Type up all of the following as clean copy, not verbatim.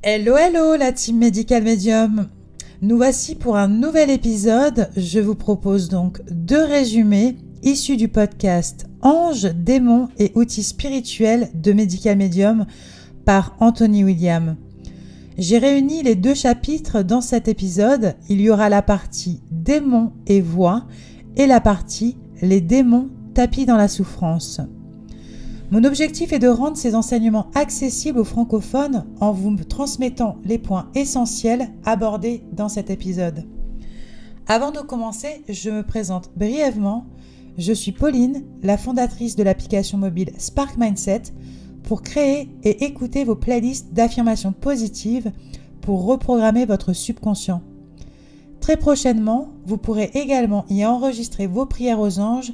Hello, hello la team Medical Medium. Nous voici pour un nouvel épisode. Je vous propose donc deux résumés issus du podcast Anges, démons et outils spirituels de Medical Medium par Anthony William. J'ai réuni les deux chapitres dans cet épisode. Il y aura la partie démons et voix et la partie les démons tapis dans la souffrance. Mon objectif est de rendre ces enseignements accessibles aux francophones en vous transmettant les points essentiels abordés dans cet épisode. Avant de commencer, je me présente brièvement. Je suis Pauline, la fondatrice de l'application mobile Spark Mindset, pour créer et écouter vos playlists d'affirmations positives pour reprogrammer votre subconscient. Très prochainement, vous pourrez également y enregistrer vos prières aux anges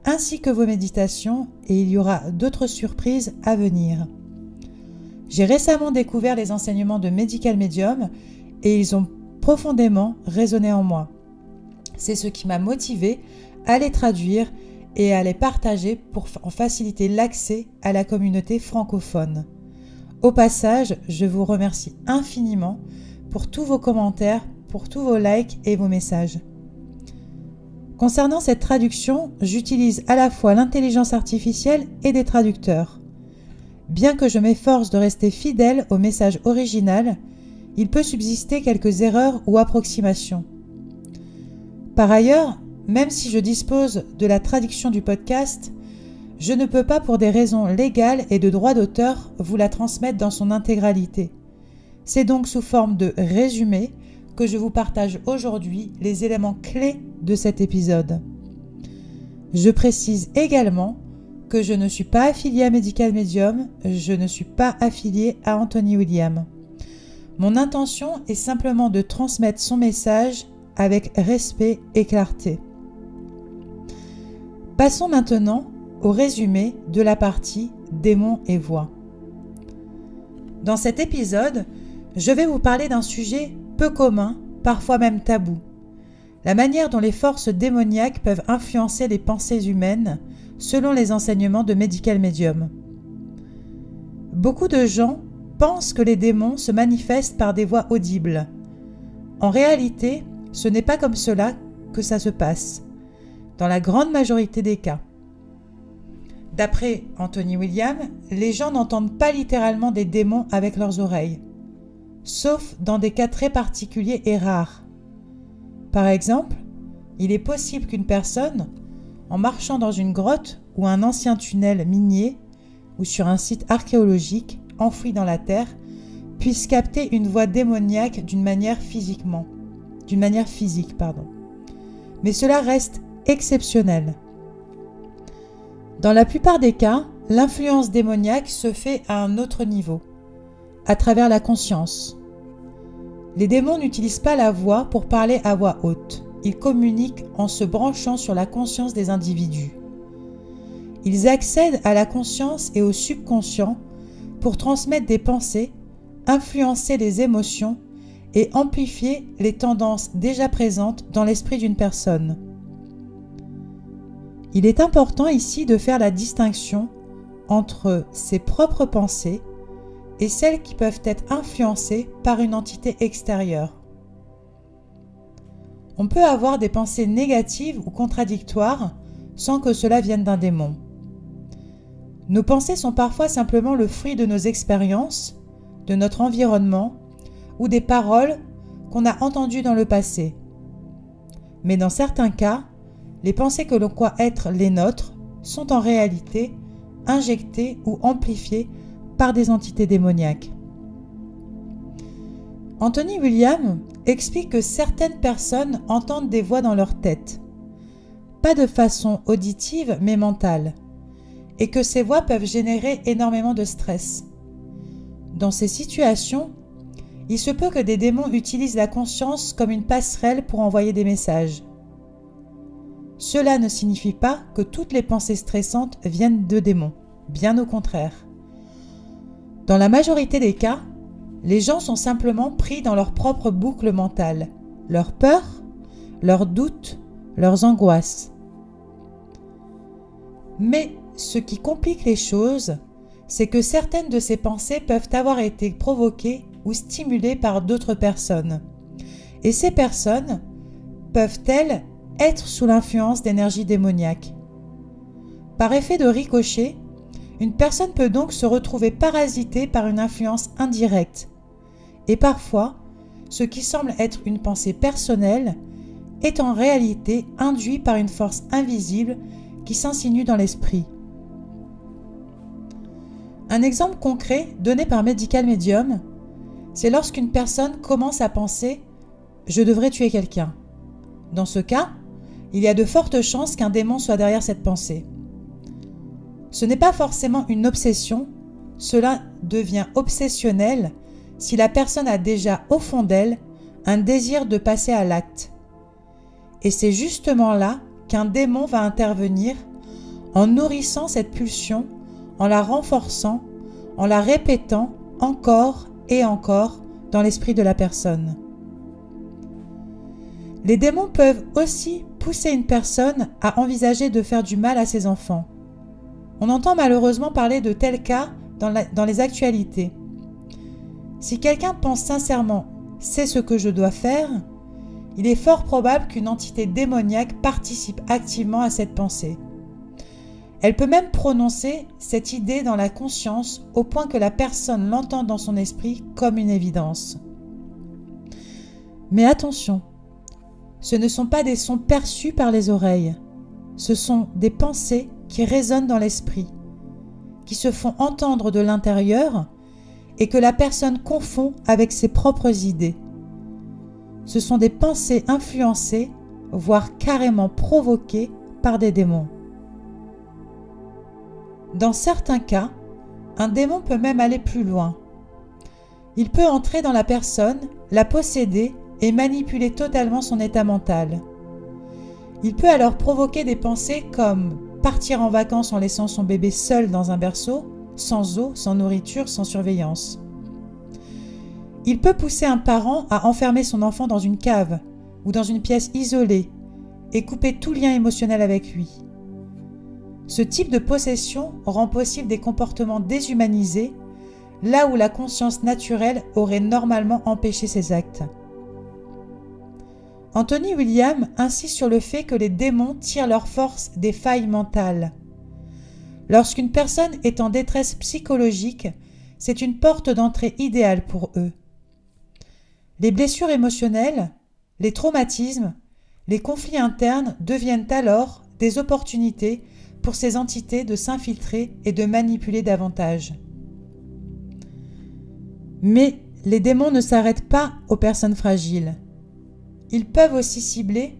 ainsi que vos méditations, et il y aura d'autres surprises à venir. J'ai récemment découvert les enseignements de Medical Medium et ils ont profondément résonné en moi. C'est ce qui m'a motivé à les traduire et à les partager pour en faciliter l'accès à la communauté francophone. Au passage, je vous remercie infiniment pour tous vos commentaires, pour tous vos likes et vos messages. Concernant cette traduction, j'utilise à la fois l'intelligence artificielle et des traducteurs. Bien que je m'efforce de rester fidèle au message original, il peut subsister quelques erreurs ou approximations. Par ailleurs, même si je dispose de la traduction du podcast, je ne peux pas pour des raisons légales et de droit d'auteur vous la transmettre dans son intégralité. C'est donc sous forme de résumé que je vous partage aujourd'hui les éléments clés de cet épisode. Je précise également que je ne suis pas affiliée à Medical Medium, je ne suis pas affiliée à Anthony William. Mon intention est simplement de transmettre son message avec respect et clarté. Passons maintenant au résumé de la partie démons et voix. Dans cet épisode, je vais vous parler d'un sujet peu commun, parfois même tabou. La manière dont les forces démoniaques peuvent influencer les pensées humaines selon les enseignements de Medical Medium. Beaucoup de gens pensent que les démons se manifestent par des voix audibles. En réalité, ce n'est pas comme cela que ça se passe, dans la grande majorité des cas. D'après Anthony William, les gens n'entendent pas littéralement des démons avec leurs oreilles, sauf dans des cas très particuliers et rares. Par exemple, il est possible qu'une personne, en marchant dans une grotte ou un ancien tunnel minier ou sur un site archéologique enfoui dans la terre, puisse capter une voix démoniaque d'une manière physique. Mais cela reste exceptionnel. Dans la plupart des cas, l'influence démoniaque se fait à un autre niveau, à travers la conscience. Les démons n'utilisent pas la voix pour parler à voix haute. Ils communiquent en se branchant sur la conscience des individus. Ils accèdent à la conscience et au subconscient pour transmettre des pensées, influencer les émotions et amplifier les tendances déjà présentes dans l'esprit d'une personne. Il est important ici de faire la distinction entre ses propres pensées et celles qui peuvent être influencées par une entité extérieure. On peut avoir des pensées négatives ou contradictoires sans que cela vienne d'un démon. Nos pensées sont parfois simplement le fruit de nos expériences, de notre environnement ou des paroles qu'on a entendues dans le passé. Mais dans certains cas, les pensées que l'on croit être les nôtres sont en réalité injectées ou amplifiées par des entités démoniaques. Anthony William explique que certaines personnes entendent des voix dans leur tête, pas de façon auditive mais mentale, et que ces voix peuvent générer énormément de stress. Dans ces situations, il se peut que des démons utilisent la conscience comme une passerelle pour envoyer des messages. Cela ne signifie pas que toutes les pensées stressantes viennent de démons, bien au contraire. Dans la majorité des cas, les gens sont simplement pris dans leur propre boucle mentale, leurs peurs, leurs doutes, leurs angoisses. Mais ce qui complique les choses, c'est que certaines de ces pensées peuvent avoir été provoquées ou stimulées par d'autres personnes. Et ces personnes peuvent-elles être sous l'influence d'énergie démoniaque? Par effet de ricochet, une personne peut donc se retrouver parasitée par une influence indirecte. Et parfois, ce qui semble être une pensée personnelle est en réalité induit par une force invisible qui s'insinue dans l'esprit. Un exemple concret donné par Medical Medium, c'est lorsqu'une personne commence à penser « je devrais tuer quelqu'un ». Dans ce cas, il y a de fortes chances qu'un démon soit derrière cette pensée. Ce n'est pas forcément une obsession, cela devient obsessionnel si la personne a déjà au fond d'elle un désir de passer à l'acte. Et c'est justement là qu'un démon va intervenir en nourrissant cette pulsion, en la renforçant, en la répétant encore et encore dans l'esprit de la personne. Les démons peuvent aussi pousser une personne à envisager de faire du mal à ses enfants. On entend malheureusement parler de tels cas dans les actualités. Si quelqu'un pense sincèrement « c'est ce que je dois faire », il est fort probable qu'une entité démoniaque participe activement à cette pensée. Elle peut même prononcer cette idée dans la conscience au point que la personne l'entend dans son esprit comme une évidence. Mais attention, ce ne sont pas des sons perçus par les oreilles, ce sont des pensées qui résonnent dans l'esprit, qui se font entendre de l'intérieur et que la personne confond avec ses propres idées. Ce sont des pensées influencées, voire carrément provoquées par des démons. Dans certains cas, un démon peut même aller plus loin. Il peut entrer dans la personne, la posséder et manipuler totalement son état mental. Il peut alors provoquer des pensées comme partir en vacances en laissant son bébé seul dans un berceau, sans eau, sans nourriture, sans surveillance. Il peut pousser un parent à enfermer son enfant dans une cave ou dans une pièce isolée et couper tout lien émotionnel avec lui. Ce type de possession rend possible des comportements déshumanisés, là où la conscience naturelle aurait normalement empêché ces actes. Anthony William insiste sur le fait que les démons tirent leur force des failles mentales. Lorsqu'une personne est en détresse psychologique, c'est une porte d'entrée idéale pour eux. Les blessures émotionnelles, les traumatismes, les conflits internes deviennent alors des opportunités pour ces entités de s'infiltrer et de manipuler davantage. Mais les démons ne s'arrêtent pas aux personnes fragiles. Ils peuvent aussi cibler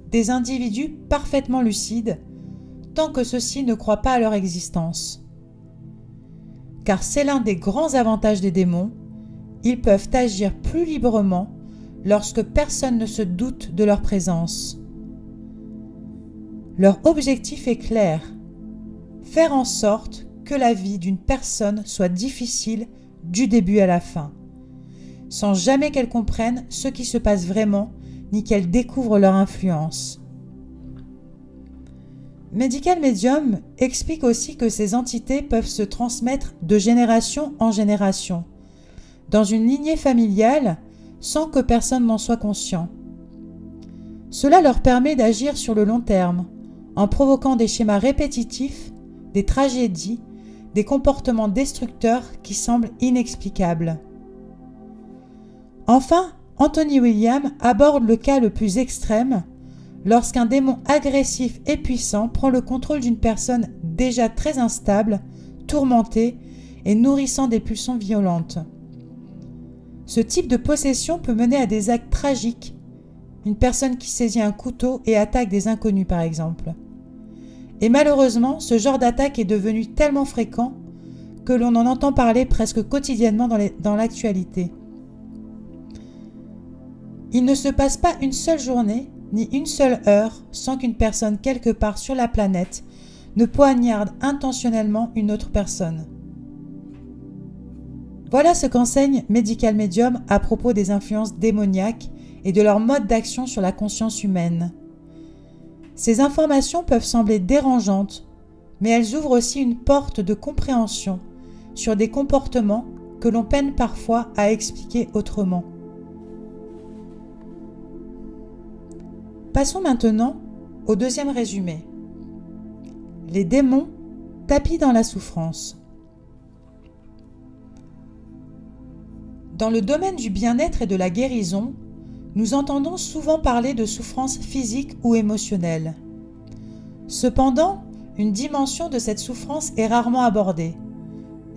des individus parfaitement lucides, tant que ceux-ci ne croient pas à leur existence. Car c'est l'un des grands avantages des démons, ils peuvent agir plus librement lorsque personne ne se doute de leur présence. Leur objectif est clair, faire en sorte que la vie d'une personne soit difficile du début à la fin, sans jamais qu'elle comprenne ce qui se passe vraiment, ni qu'elle découvre leur influence. Medical Medium explique aussi que ces entités peuvent se transmettre de génération en génération, dans une lignée familiale, sans que personne n'en soit conscient. Cela leur permet d'agir sur le long terme, en provoquant des schémas répétitifs, des tragédies, des comportements destructeurs qui semblent inexplicables. Enfin, Anthony William aborde le cas le plus extrême, lorsqu'un démon agressif et puissant prend le contrôle d'une personne déjà très instable, tourmentée et nourrissant des pulsions violentes. Ce type de possession peut mener à des actes tragiques, une personne qui saisit un couteau et attaque des inconnus par exemple. Et malheureusement, ce genre d'attaque est devenu tellement fréquent que l'on en entend parler presque quotidiennement dans l'actualité. Il ne se passe pas une seule journée, ni une seule heure, sans qu'une personne quelque part sur la planète ne poignarde intentionnellement une autre personne. Voilà ce qu'enseigne Medical Medium à propos des influences démoniaques et de leur mode d'action sur la conscience humaine. Ces informations peuvent sembler dérangeantes, mais elles ouvrent aussi une porte de compréhension sur des comportements que l'on peine parfois à expliquer autrement. Passons maintenant au deuxième résumé. Les démons tapis dans la souffrance. Dans le domaine du bien-être et de la guérison, nous entendons souvent parler de souffrance physique ou émotionnelle. Cependant, une dimension de cette souffrance est rarement abordée: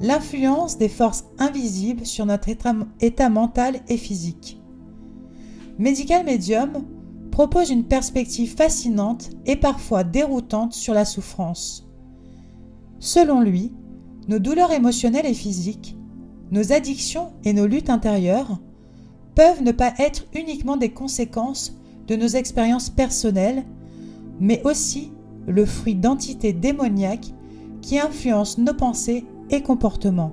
l'influence des forces invisibles sur notre état mental et physique. Medical Medium propose une perspective fascinante et parfois déroutante sur la souffrance. Selon lui, nos douleurs émotionnelles et physiques, nos addictions et nos luttes intérieures peuvent ne pas être uniquement des conséquences de nos expériences personnelles, mais aussi le fruit d'entités démoniaques qui influencent nos pensées et comportements.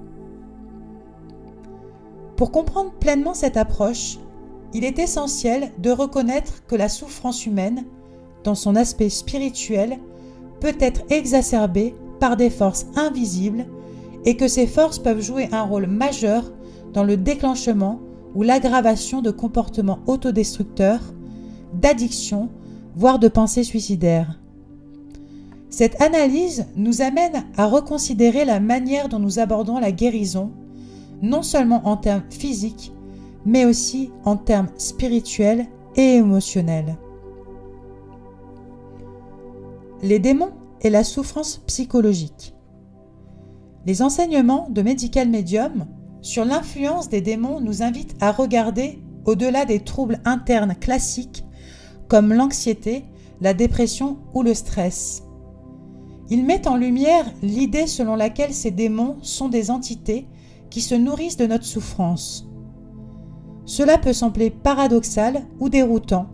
Pour comprendre pleinement cette approche, il est essentiel de reconnaître que la souffrance humaine, dans son aspect spirituel, peut être exacerbée par des forces invisibles et que ces forces peuvent jouer un rôle majeur dans le déclenchement ou l'aggravation de comportements autodestructeurs, d'addictions, voire de pensées suicidaires. Cette analyse nous amène à reconsidérer la manière dont nous abordons la guérison, non seulement en termes physiques, mais aussi en termes spirituels et émotionnels. Les démons et la souffrance psychologique. Les enseignements de Medical Medium sur l'influence des démons nous invitent à regarder au-delà des troubles internes classiques comme l'anxiété, la dépression ou le stress. Il met en lumière l'idée selon laquelle ces démons sont des entités qui se nourrissent de notre souffrance. Cela peut sembler paradoxal ou déroutant,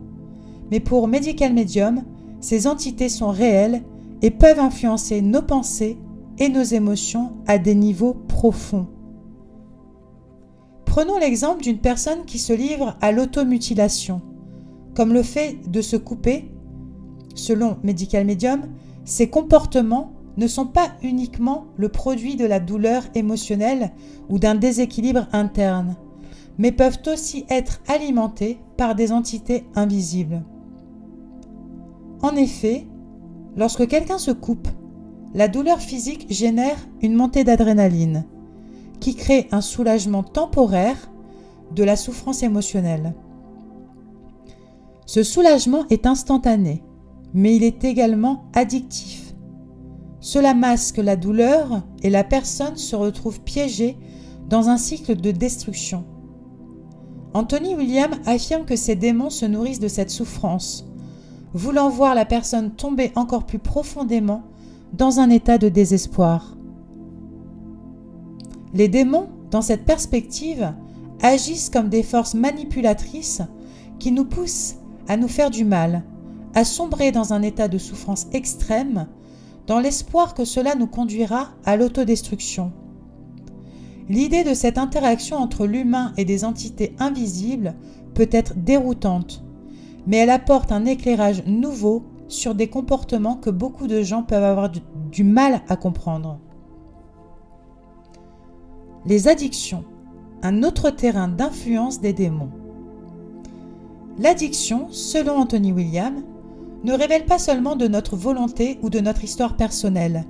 mais pour Medical Medium, ces entités sont réelles et peuvent influencer nos pensées et nos émotions à des niveaux profonds. Prenons l'exemple d'une personne qui se livre à l'automutilation, comme le fait de se couper. Selon Medical Medium, ces comportements ne sont pas uniquement le produit de la douleur émotionnelle ou d'un déséquilibre interne, mais peuvent aussi être alimentés par des entités invisibles. En effet, lorsque quelqu'un se coupe, la douleur physique génère une montée d'adrénaline, qui crée un soulagement temporaire de la souffrance émotionnelle. Ce soulagement est instantané, mais il est également addictif. Cela masque la douleur et la personne se retrouve piégée dans un cycle de destruction. Anthony William affirme que ces démons se nourrissent de cette souffrance, voulant voir la personne tomber encore plus profondément dans un état de désespoir. Les démons, dans cette perspective, agissent comme des forces manipulatrices qui nous poussent à nous faire du mal, à sombrer dans un état de souffrance extrême, dans l'espoir que cela nous conduira à l'autodestruction. L'idée de cette interaction entre l'humain et des entités invisibles peut être déroutante, mais elle apporte un éclairage nouveau sur des comportements que beaucoup de gens peuvent avoir du mal à comprendre. Les addictions, un autre terrain d'influence des démons. L'addiction, selon Anthony William, ne révèle pas seulement de notre volonté ou de notre histoire personnelle.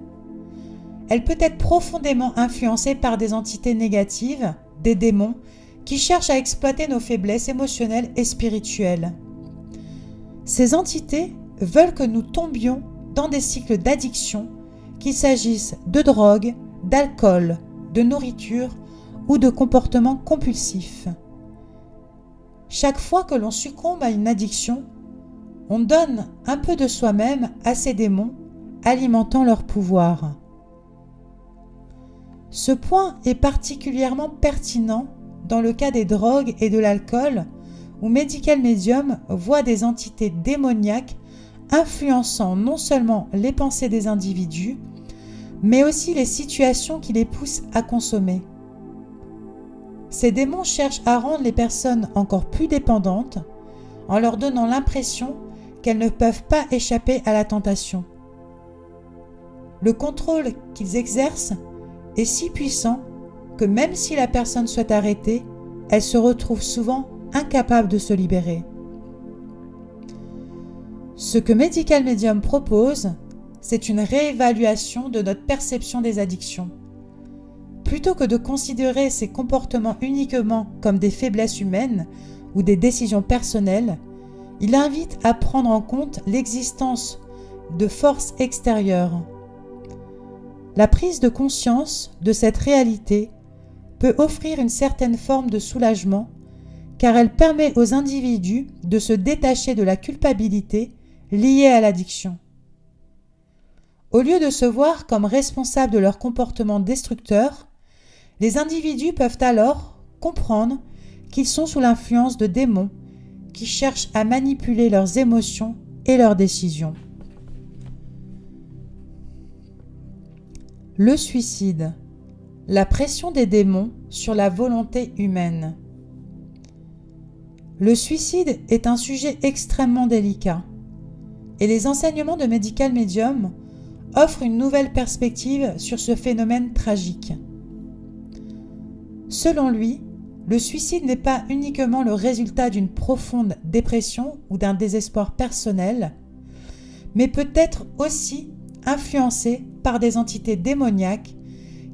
Elle peut être profondément influencée par des entités négatives, des démons, qui cherchent à exploiter nos faiblesses émotionnelles et spirituelles. Ces entités veulent que nous tombions dans des cycles d'addiction, qu'il s'agisse de drogue, d'alcool, de nourriture ou de comportements compulsifs. Chaque fois que l'on succombe à une addiction, on donne un peu de soi-même à ces démons, alimentant leur pouvoir. Ce point est particulièrement pertinent dans le cas des drogues et de l'alcool, où Medical Medium voit des entités démoniaques influençant non seulement les pensées des individus, mais aussi les situations qui les poussent à consommer. Ces démons cherchent à rendre les personnes encore plus dépendantes en leur donnant l'impression qu'elles ne peuvent pas échapper à la tentation. Le contrôle qu'ils exercent est si puissant que même si la personne souhaite arrêter, elle se retrouve souvent incapable de se libérer. Ce que Medical Medium propose, c'est une réévaluation de notre perception des addictions. Plutôt que de considérer ces comportements uniquement comme des faiblesses humaines ou des décisions personnelles, il invite à prendre en compte l'existence de forces extérieures. La prise de conscience de cette réalité peut offrir une certaine forme de soulagement car elle permet aux individus de se détacher de la culpabilité liée à l'addiction. Au lieu de se voir comme responsables de leur comportement destructeur, les individus peuvent alors comprendre qu'ils sont sous l'influence de démons qui cherchent à manipuler leurs émotions et leurs décisions. Le suicide, la pression des démons sur la volonté humaine. Le suicide est un sujet extrêmement délicat et les enseignements de Medical Medium offrent une nouvelle perspective sur ce phénomène tragique. Selon lui, le suicide n'est pas uniquement le résultat d'une profonde dépression ou d'un désespoir personnel, mais peut être aussi influencé par des entités démoniaques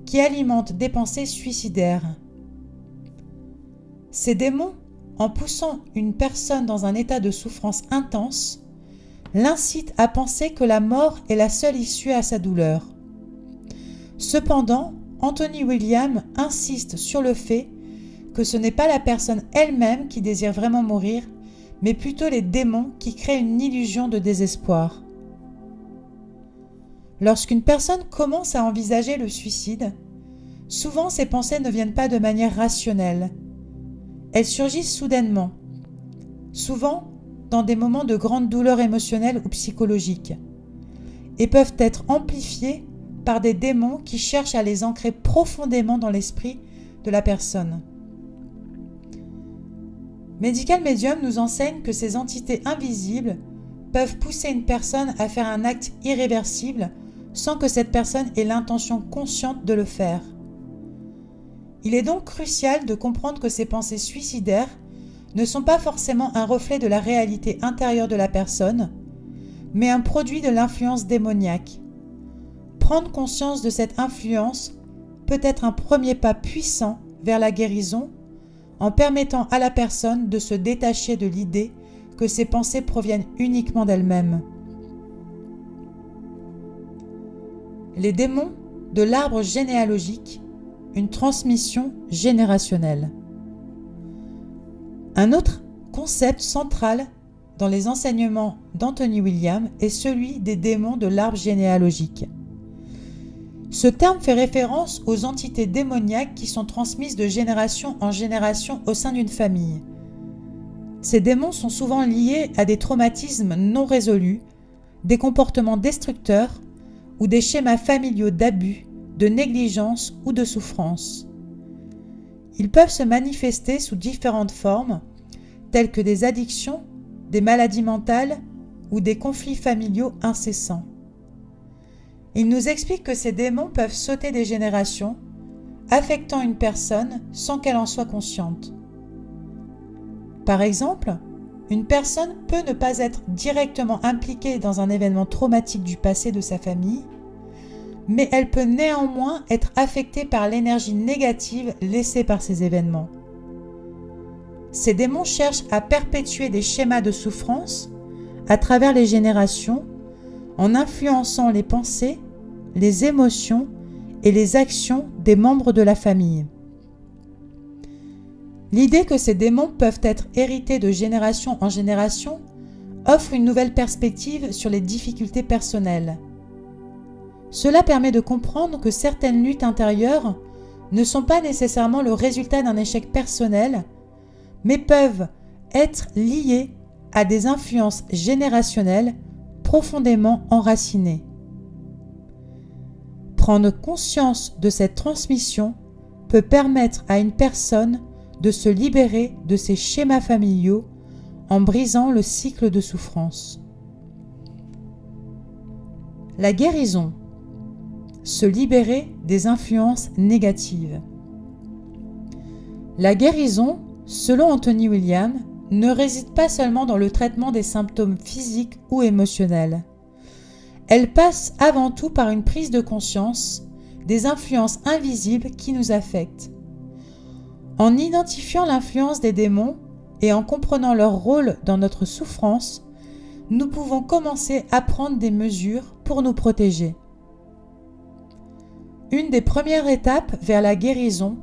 qui alimentent des pensées suicidaires. Ces démons, en poussant une personne dans un état de souffrance intense, l'incitent à penser que la mort est la seule issue à sa douleur. Cependant, Anthony William insiste sur le fait que ce n'est pas la personne elle-même qui désire vraiment mourir, mais plutôt les démons qui créent une illusion de désespoir. Lorsqu'une personne commence à envisager le suicide, souvent ces pensées ne viennent pas de manière rationnelle. Elles surgissent soudainement, souvent dans des moments de grande douleur émotionnelle ou psychologique, et peuvent être amplifiées par des démons qui cherchent à les ancrer profondément dans l'esprit de la personne. Medical Medium nous enseigne que ces entités invisibles peuvent pousser une personne à faire un acte irréversible sans que cette personne ait l'intention consciente de le faire. Il est donc crucial de comprendre que ces pensées suicidaires ne sont pas forcément un reflet de la réalité intérieure de la personne, mais un produit de l'influence démoniaque. Prendre conscience de cette influence peut être un premier pas puissant vers la guérison en permettant à la personne de se détacher de l'idée que ses pensées proviennent uniquement d'elle-même. Les démons de l'arbre généalogique, une transmission générationnelle. Un autre concept central dans les enseignements d'Anthony William est celui des démons de l'arbre généalogique. Ce terme fait référence aux entités démoniaques qui sont transmises de génération en génération au sein d'une famille. Ces démons sont souvent liés à des traumatismes non résolus, des comportements destructeurs ou des schémas familiaux d'abus, de négligence ou de souffrance. Ils peuvent se manifester sous différentes formes, telles que des addictions, des maladies mentales ou des conflits familiaux incessants. Il nous explique que ces démons peuvent sauter des générations, affectant une personne sans qu'elle en soit consciente. Par exemple, une personne peut ne pas être directement impliquée dans un événement traumatique du passé de sa famille, mais elle peut néanmoins être affectée par l'énergie négative laissée par ces événements. Ces démons cherchent à perpétuer des schémas de souffrance à travers les générations en influençant les pensées, les émotions et les actions des membres de la famille. L'idée que ces démons peuvent être hérités de génération en génération offre une nouvelle perspective sur les difficultés personnelles. Cela permet de comprendre que certaines luttes intérieures ne sont pas nécessairement le résultat d'un échec personnel, mais peuvent être liées à des influences générationnelles profondément enracinées. Prendre conscience de cette transmission peut permettre à une personne de se libérer de ses schémas familiaux en brisant le cycle de souffrance. La guérison. Se libérer des influences négatives. La guérison, selon Anthony William, ne réside pas seulement dans le traitement des symptômes physiques ou émotionnels. Elle passe avant tout par une prise de conscience des influences invisibles qui nous affectent. En identifiant l'influence des démons et en comprenant leur rôle dans notre souffrance, nous pouvons commencer à prendre des mesures pour nous protéger. Une des premières étapes vers la guérison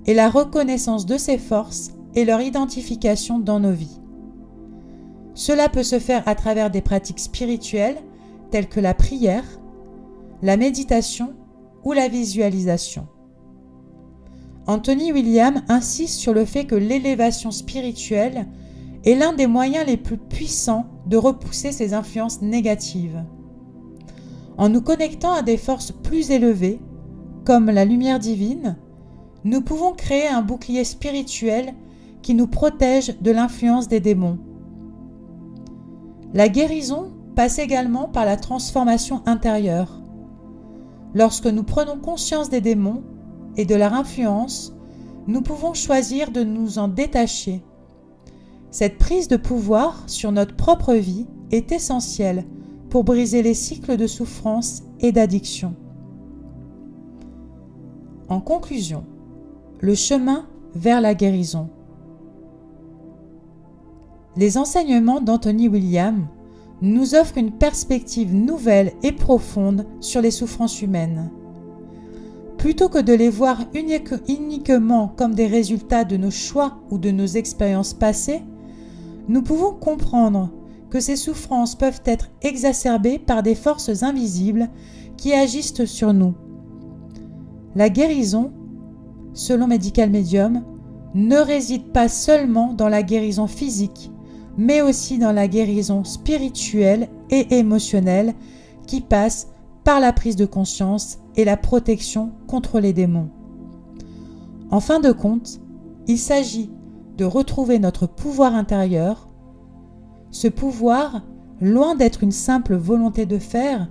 est la reconnaissance de ces forces et leur identification dans nos vies. Cela peut se faire à travers des pratiques spirituelles telles que la prière, la méditation ou la visualisation. Anthony William insiste sur le fait que l'élévation spirituelle est l'un des moyens les plus puissants de repousser ces influences négatives. En nous connectant à des forces plus élevées, comme la lumière divine, nous pouvons créer un bouclier spirituel qui nous protège de l'influence des démons. La guérison passe également par la transformation intérieure. Lorsque nous prenons conscience des démons et de leur influence, nous pouvons choisir de nous en détacher. Cette prise de pouvoir sur notre propre vie est essentielle pour briser les cycles de souffrance et d'addiction. En conclusion, le chemin vers la guérison. Les enseignements d'Anthony William nous offrent une perspective nouvelle et profonde sur les souffrances humaines. Plutôt que de les voir uniquement comme des résultats de nos choix ou de nos expériences passées, nous pouvons comprendre que ces souffrances peuvent être exacerbées par des forces invisibles qui agissent sur nous. La guérison, selon Medical Medium, ne réside pas seulement dans la guérison physique, mais aussi dans la guérison spirituelle et émotionnelle qui passe par la prise de conscience et la protection contre les démons. En fin de compte, il s'agit de retrouver notre pouvoir intérieur. Ce pouvoir, loin d'être une simple volonté de faire,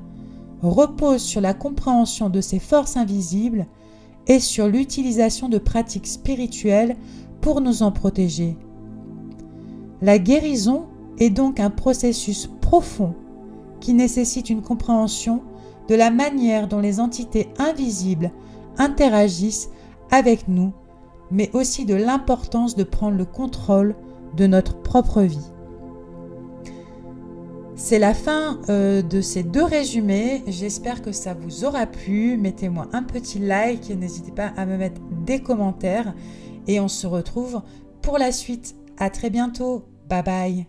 repose sur la compréhension de ces forces invisibles et sur l'utilisation de pratiques spirituelles pour nous en protéger. La guérison est donc un processus profond qui nécessite une compréhension de la manière dont les entités invisibles interagissent avec nous, mais aussi de l'importance de prendre le contrôle de notre propre vie. C'est la fin de ces deux résumés. J'espère que ça vous aura plu. Mettez-moi un petit like, n'hésitez pas à me mettre des commentaires et on se retrouve pour la suite. À très bientôt. Bye bye.